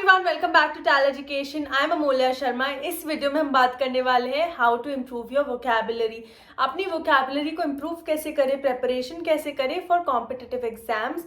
Everyone, welcome back to Tell Education. I am Amulya Sharma. इस video में हम बात करने वाले हैं how to improve your vocabulary. अपनी वोकैबुलरी को इम्प्रूव कैसे करें, प्रेपरेशन कैसे करें for competitive exams,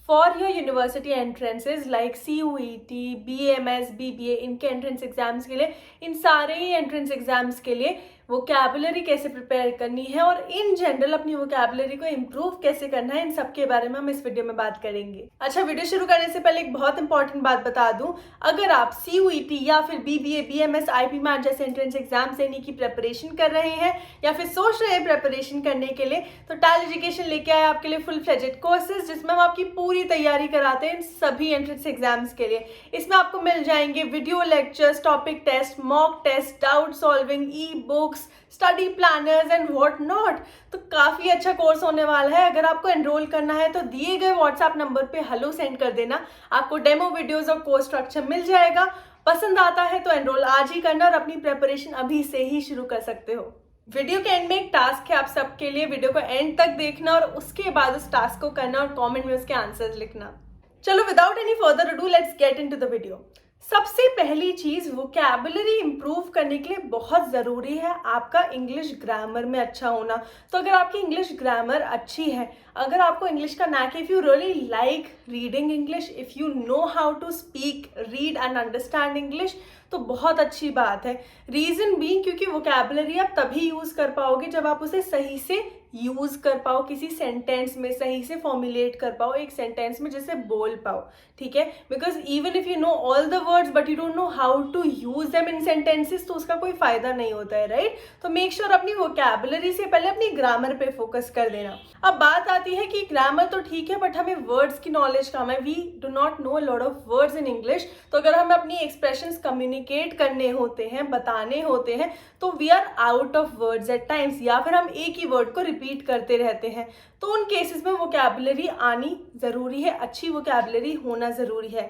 for your university entrances like CUET, BAMS, BBA, इनके एंट्रेंस एग्जाम्स के लिए, इन सारे ही एंट्रेंस एग्जाम्स के लिए वोकैबुलरी कैसे प्रिपेयर करनी है और इन जनरल अपनी वोकैबुलरी को इम्प्रूव कैसे करना है, इन सब के बारे में हम इस वीडियो में बात करेंगे। अच्छा, वीडियो शुरू करने से पहले एक बहुत इंपॉर्टेंट बात बता दूं, अगर आप CUET या फिर BBA, BMS, IP मैट जैसे एंट्रेंस एग्जाम देने की प्रिपरेशन कर रहे हैं या फिर सोच रहे हैं प्रिपरेशन करने के लिए, तो टैल एजुकेशन लेके आए आपके लिए फुल फ्लेजेड कोर्सेज जिसमें हम आपकी पूरी तैयारी कराते हैं इन सभी एंट्रेंस एग्जाम्स के लिए। इसमें आपको मिल जाएंगे video lectures, topic test, mock test, doubt solving, e books, study planners and what not. तो काफी अच्छा कोर्स होने वाला है। अगर आपको एनरोल करना है तो दिए गए व्हाट्सएप नंबर पे हेलो सेंड कर देना, आपको डेमो वीडियोस और कोर्स स्ट्रक्चर मिल जाएगा। पसंद आता है तो एनरोल आज ही करना और अपनी प्रिपरेशन अभी से ही शुरू कर सकते हो। वीडियो के एंड में एक टास्क है आप सबके लिए, वीडियो को एंड तक देखना और उसके बाद उस टास्क को करना और कमेंट में उसके आंसर्स लिखना। चलो, without any further ado, let's get into the video. सबसे पहली चीज, वोकैबुलरी इंप्रूव करने के लिए बहुत ज़रूरी है आपका इंग्लिश ग्रामर में अच्छा होना। तो अगर आपकी इंग्लिश ग्रामर अच्छी है, अगर आपको इंग्लिश का knack, if you really like reading English, if you know how to speak, read and understand English, तो बहुत अच्छी बात है। रीज़न भी क्योंकि वोकैबुलरी आप तभी यूज़ कर पाओगे जब आप उसे सही से यूज़ कर पाओ, किसी सेंटेंस में सही से फॉर्मुलेट कर पाओ, एक सेंटेंस में जैसे बोल पाओ, ठीक है। Because even if you know all the words but you don't know how to use them in sentences, तो उसका कोई फायदा नहीं होता है, राइट। तो मेक श्योर अपनी वोकैबुलरी से पहले अपनी ग्रामर पे फोकस कर देना। अब बात आती है कि ग्रामर तो ठीक है बट हमें वर्ड्स की नॉलेज कम है, we do not know a lot of words in English. तो अगर हमें अपनी एक्सप्रेशंस कम्युनिकेट करने होते हैं, बताने होते हैं, तो we are out of words at times, या फिर हम एक ही वर्ड को रिपीट करते रहते हैं। तो उन केसेस में वोकैबुलरी आनी ज़रूरी है, अच्छी वोकैबुलरी होना ज़रूरी है।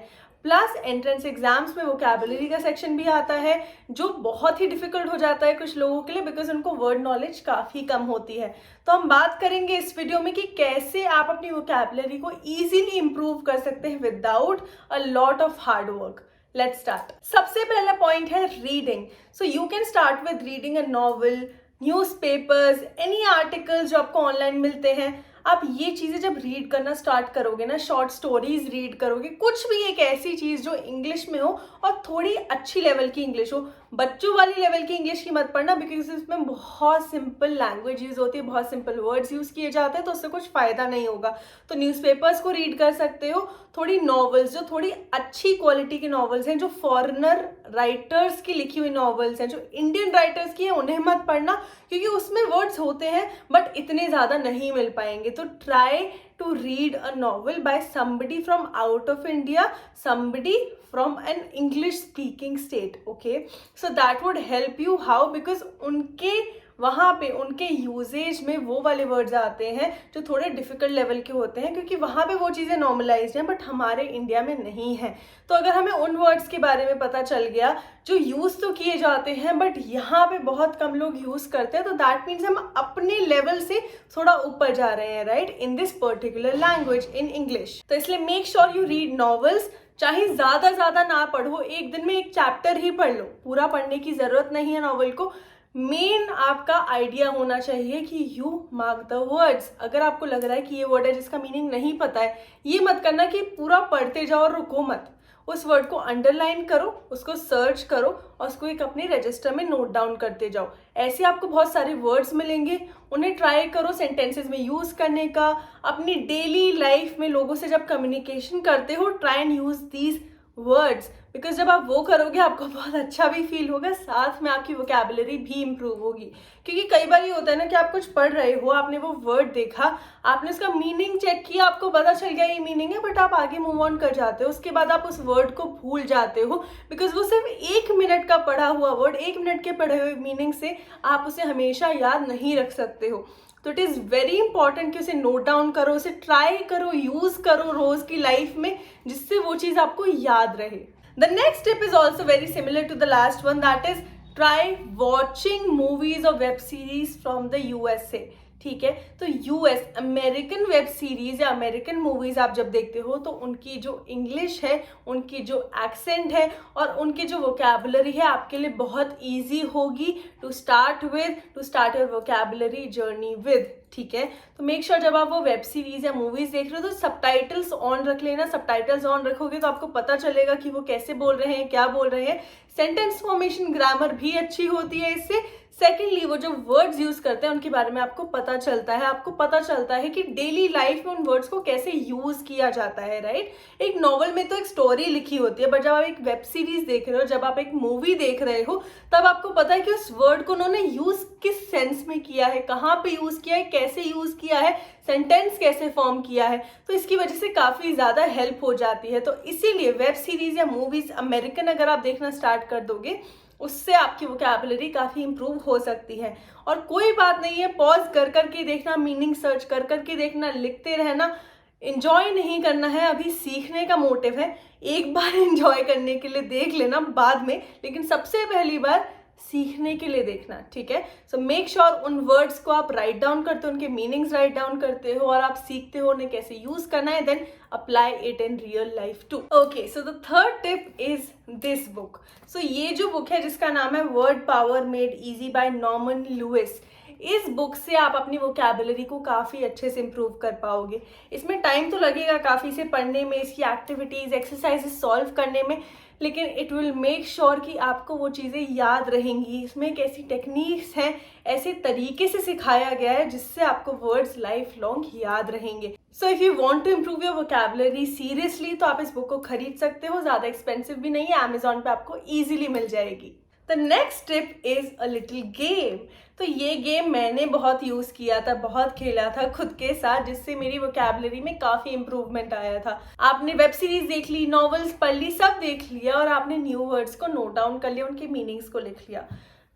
प्लस एंट्रेंस एग्जाम्स में वोकैबुलरी का सेक्शन भी आता है जो बहुत ही डिफिकल्ट हो जाता है कुछ लोगों के लिए, बिकॉज उनको वर्ड नॉलेज काफ़ी कम होती है। तो हम बात करेंगे इस वीडियो में कि कैसे आप अपनी वोकैबुलरी को ईजिली इंप्रूव कर सकते हैं without a lot of hard work. Let's start. सबसे पहला पॉइंट है reading. So you can start with reading a novel, newspapers, any articles जो आपको ऑनलाइन मिलते हैं। आप ये चीज़ें जब रीड करना स्टार्ट करोगे ना, शॉर्ट स्टोरीज रीड करोगे, कुछ भी एक ऐसी चीज़ जो इंग्लिश में हो और थोड़ी अच्छी लेवल की इंग्लिश हो। बच्चों वाली लेवल की इंग्लिश की मत पढ़ना, बिकॉज इसमें बहुत सिंपल लैंग्वेज यूज़ होती है, बहुत सिंपल वर्ड्स यूज़ किए जाते हैं, तो उससे कुछ फ़ायदा नहीं होगा। तो न्यूज़पेपर्स को रीड कर सकते हो, थोड़ी नॉवेल्स जो थोड़ी अच्छी क्वालिटी की नॉवेल्स हैं, जो फॉरेनर राइटर्स की लिखी हुई नॉवेल्स हैं, जो इंडियन राइटर्स की हैं, उन्हें मत पढ़ना क्योंकि उसमें वर्ड्स होते हैं बट इतने ज़्यादा नहीं मिल पाएंगे। तो try to read a novel by somebody from out of India, somebody from an English speaking state, okay? So that would help you, how? Because उनके वहाँ पे उनके यूजेज में वो वाले वर्ड्स आते हैं जो थोड़े डिफिकल्ट लेवल के होते हैं, क्योंकि वहाँ पे वो चीज़ें नॉर्मलाइज्ड हैं बट हमारे इंडिया में नहीं है। तो अगर हमें उन वर्ड्स के बारे में पता चल गया जो यूज़ तो किए जाते हैं बट यहाँ पे बहुत कम लोग यूज़ करते हैं, तो दैट मीन्स हम अपने लेवल से थोड़ा ऊपर जा रहे हैं, right, in this particular language, in English. तो इसलिए make sure you read novels. चाहे ज़्यादा ना पढ़ो, एक दिन में एक चैप्टर ही पढ़ लो, पूरा पढ़ने की ज़रूरत नहीं है नॉवेल को। मेन आपका आइडिया होना चाहिए कि यू मार्क द वर्ड्स। अगर आपको लग रहा है कि ये वर्ड है जिसका मीनिंग नहीं पता है, ये मत करना कि पूरा पढ़ते जाओ और रुको मत। उस वर्ड को अंडरलाइन करो, उसको सर्च करो और उसको एक अपने रजिस्टर में नोट डाउन करते जाओ। ऐसे आपको बहुत सारे वर्ड्स मिलेंगे, उन्हें ट्राई करो सेंटेंसेस में यूज़ करने का। अपनी डेली लाइफ में लोगों से जब कम्युनिकेशन करते हो, try and use these words, because जब आप वो करोगे आपको बहुत अच्छा भी फील होगा, साथ में आपकी वोकैबुलरी भी इम्प्रूव होगी। क्योंकि कई बार ये होता है ना कि आप कुछ पढ़ रहे हो, आपने वो वर्ड देखा, आपने उसका मीनिंग चेक किया, आपको पता चल गया ये मीनिंग है, बट आप आगे मूव ऑन कर जाते हो, उसके बाद आप उस वर्ड को भूल जाते हो, बिकॉज वो सिर्फ 1 मिनट का पढ़ा हुआ वर्ड, 1 मिनट के पढ़े हुए मीनिंग से आप उसे हमेशा याद नहीं रख सकते हो। तो इट इज़ वेरी इंपॉर्टेंट कि उसे नोट डाउन करो, उसे ट्राई करो, यूज़ करो रोज़ की लाइफ में, जिससे वो चीज़ आपको याद रहे। The next tip is also very similar to the last one, that is try watching movies or web series from the USA. ठीक है। तो यूएस अमेरिकन वेब सीरीज या अमेरिकन मूवीज आप जब देखते हो तो उनकी जो इंग्लिश है, उनकी जो एक्सेंट है और उनकी जो वोकैबुलरी है आपके लिए बहुत ईजी होगी to start your vocabulary journey with, ठीक है। तो मेक श्योर जब आप वो वेब सीरीज या मूवीज देख रहे हो तो सबटाइटल्स ऑन रख लेना। सबटाइटल्स ऑन रखोगे तो आपको पता चलेगा कि वो कैसे बोल रहे हैं, क्या बोल रहे हैं। सेंटेंस फॉर्मेशन, ग्रामर भी अच्छी होती है इससे। सेकेंडली, वो जो वर्ड्स यूज करते हैं उनके बारे में आपको पता चलता है। आपको पता चलता है कि डेली लाइफ में उन वर्ड्स को कैसे यूज किया जाता है, राइट। एक नॉवल में तो एक स्टोरी लिखी होती है, बट जब आप एक वेब सीरीज देख रहे हो, जब आप एक मूवी देख रहे हो, तब आपको पता है कि उस वर्ड को उन्होंने यूज किस सेंस में किया है, कहाँ पे यूज किया है, कैसे यूज किया है, सेंटेंस कैसे फॉर्म किया है। तो इसकी वजह से काफी ज्यादा हेल्प हो जाती है। तो इसीलिए वेब सीरीज या मूवीज अमेरिकन अगर आप देखना स्टार्ट कर दोगे, उससे आपकी वोकैबुलरी काफ़ी इंप्रूव हो सकती है। और कोई बात नहीं है, पॉज कर करके देखना, मीनिंग सर्च कर करके देखना, लिखते रहना। इंजॉय नहीं करना है, अभी सीखने का मोटिव है। एक बार इंजॉय करने के लिए देख लेना बाद में, लेकिन सबसे पहली बार सीखने के लिए देखना, ठीक है। सो मेक श्योर उन वर्ड्स को आप राइट डाउन करते हो, उनके मीनिंग्स राइट डाउन करते हो और आप सीखते हो उन्हें कैसे यूज करना है, then apply it in real life too. Okay, so the third tip is this book. So ये जो बुक है जिसका नाम है word power made easy by Norman Lewis, इस बुक से आप अपनी वोकैबुलरी को काफ़ी अच्छे से इम्प्रूव कर पाओगे। इसमें टाइम तो लगेगा काफ़ी से पढ़ने में, इसकी एक्टिविटीज़, एक्सरसाइजेस सॉल्व करने में, लेकिन इट विल मेक श्योर कि आपको वो चीज़ें याद रहेंगी। इसमें एक ऐसी टेक्निक्स हैं, ऐसे तरीके से सिखाया गया है जिससे आपको वर्ड्स लाइफ लॉन्ग याद रहेंगे। So if you want to improve your vocabulary seriously तो आप इस बुक को खरीद सकते हो। ज़्यादा एक्सपेंसिव भी नहीं है, अमेजॉन पे आपको ईजिली मिल जाएगी। The next tip is a little game. तो ये गेम मैंने बहुत यूज़ किया था, बहुत खेला था खुद के साथ, जिससे मेरी वोकैबुलरी में काफ़ी इंप्रूवमेंट आया था। आपने वेब सीरीज देख ली, नॉवेल्स पढ़ ली, सब देख लिया और आपने न्यू वर्ड्स को नोट डाउन कर लिया, उनके मीनिंग्स को लिख लिया।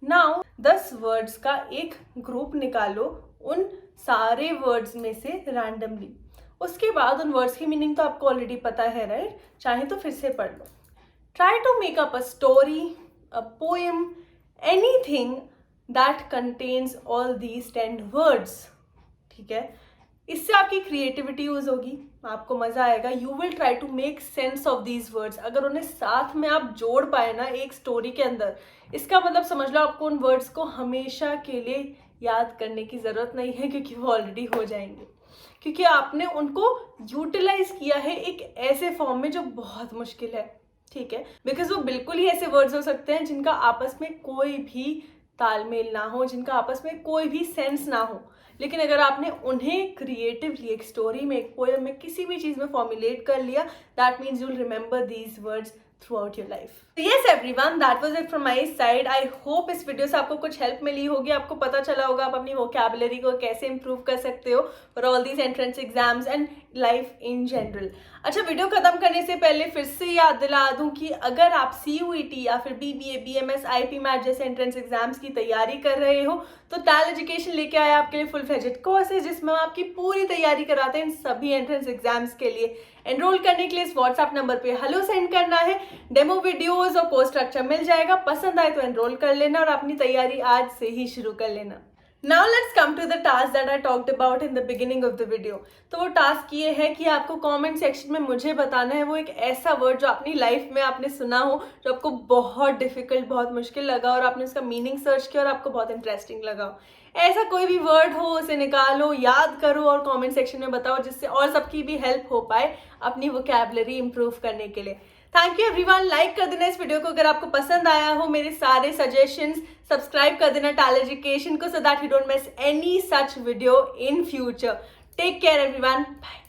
नाउ 10 वर्ड्स का एक ग्रुप निकालो उन सारे वर्ड्स में से रैंडमली। उसके बाद उन वर्ड्स की मीनिंग तो आपको ऑलरेडी पता है, राइट। चाहे तो फिर से पढ़ लो। Try to make up a story, a poem, anything that contains all these 10 words, ठीक है। इससे आपकी क्रिएटिविटी यूज होगी, आपको मजा आएगा। You will try to make sense of these words. अगर उन्हें साथ में आप जोड़ पाए ना एक स्टोरी के अंदर, इसका मतलब समझ लो आपको उन वर्ड्स को हमेशा के लिए याद करने की जरूरत नहीं है, क्योंकि वो ऑलरेडी हो जाएंगे, क्योंकि आपने उनको यूटिलाइज किया है एक ऐसे फॉर्म में जो बहुत मुश्किल है, ठीक है। बिकॉज वो बिल्कुल ही ऐसे वर्ड्स हो सकते हैं जिनका आपस में कोई भी तालमेल ना हो, जिनका आपस में कोई भी सेंस ना हो, लेकिन अगर आपने उन्हें क्रिएटिवली एक स्टोरी में, एक पोएम में, किसी भी चीज में फॉर्मुलेट कर लिया, that means you will remember these words throughout your life. So yes everyone, that was it from my side. I hope इस वीडियो से आपको कुछ हेल्प मिली होगी, आपको पता चला होगा आप अपनी वोकैबुलरी को कैसे इंप्रूव कर सकते हो for all these entrance exams and life in general. अच्छा, वीडियो खत्म करने से पहले फिर से याद दिला दूं कि अगर आप CUET या फिर BBA, BMS, IP मैट जैसे एंट्रेंस एग्जाम्स की तैयारी कर रहे हो तो टैल एजुकेशन लेके आया आपके लिए फुल फ्लेजेड कोर्सेज, जिसमें हम आपकी पूरी तैयारी कराते हैं इन सभी एंट्रेंस एग्जाम्स के लिए। एनरोल करने के लिए इस व्हाट्सएप नंबर पे हेलो सेंड करना है, डेमो वीडियोस और कोर्स स्ट्रक्चर मिल जाएगा। पसंद आए तो एनरोल कर लेना और अपनी तैयारी आज से ही शुरू कर लेना। Now let's come to the task that I talked about in the beginning of the video. तो वो टास्क ये है कि आपको कमेंट सेक्शन में मुझे बताना है वो एक ऐसा वर्ड जो अपनी लाइफ में आपने सुना हो, जो आपको बहुत डिफिकल्ट, बहुत मुश्किल लगा और आपने उसका मीनिंग सर्च किया और आपको बहुत इंटरेस्टिंग लगा हो। ऐसा कोई भी वर्ड हो उसे निकालो, याद करो और कमेंट सेक्शन में बताओ, जिससे और सबकी भी हेल्प हो पाए अपनी वोकैबुलरी इंप्रूव करने के लिए। थैंक यू एवरीवन, लाइक कर देना इस वीडियो को अगर आपको पसंद आया हो, मेरे सारे सजेशंस, सब्सक्राइब कर देना टैल एजुकेशन को, so that you don't miss any such video in future. Take care everyone, bye.